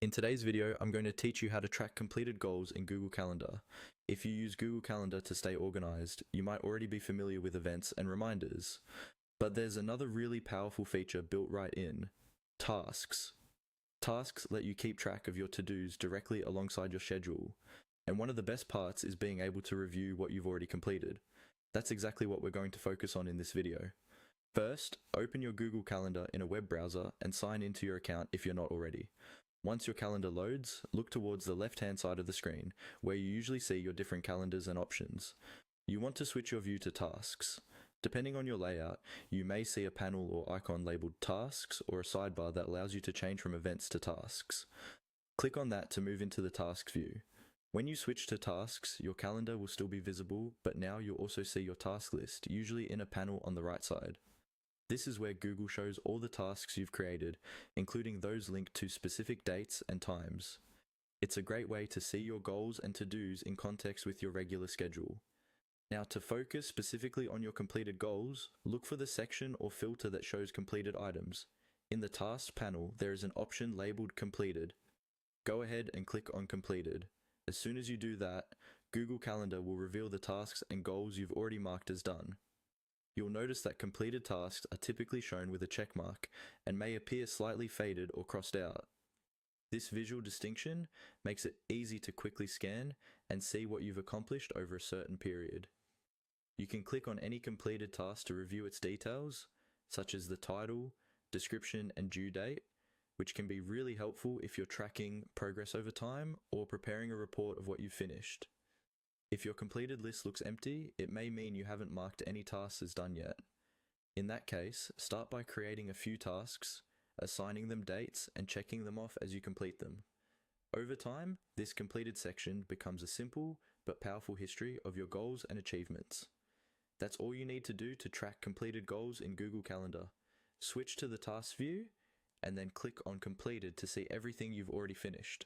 In today's video, I'm going to teach you how to track completed goals in Google Calendar. If you use Google Calendar to stay organized, you might already be familiar with events and reminders. But there's another really powerful feature built right in: tasks. Tasks let you keep track of your to-dos directly alongside your schedule. And one of the best parts is being able to review what you've already completed. That's exactly what we're going to focus on in this video. First, open your Google Calendar in a web browser and sign into your account if you're not already. Once your calendar loads, look towards the left-hand side of the screen, where you usually see your different calendars and options. You want to switch your view to tasks. Depending on your layout, you may see a panel or icon labeled tasks or a sidebar that allows you to change from events to tasks. Click on that to move into the tasks view. When you switch to tasks, your calendar will still be visible, but now you'll also see your task list, usually in a panel on the right side. This is where Google shows all the tasks you've created, including those linked to specific dates and times. It's a great way to see your goals and to-dos in context with your regular schedule. Now, to focus specifically on your completed goals, look for the section or filter that shows completed items. In the Tasks panel, there is an option labeled Completed. Go ahead and click on Completed. As soon as you do that, Google Calendar will reveal the tasks and goals you've already marked as done. You'll notice that completed tasks are typically shown with a check mark and may appear slightly faded or crossed out. This visual distinction makes it easy to quickly scan and see what you've accomplished over a certain period. You can click on any completed task to review its details, such as the title, description, and due date, which can be really helpful if you're tracking progress over time or preparing a report of what you've finished. If your completed list looks empty, it may mean you haven't marked any tasks as done yet. In that case, start by creating a few tasks, assigning them dates, and checking them off as you complete them. Over time, this completed section becomes a simple but powerful history of your goals and achievements. That's all you need to do to track completed goals in Google Calendar. Switch to the task view, and then click on Completed to see everything you've already finished.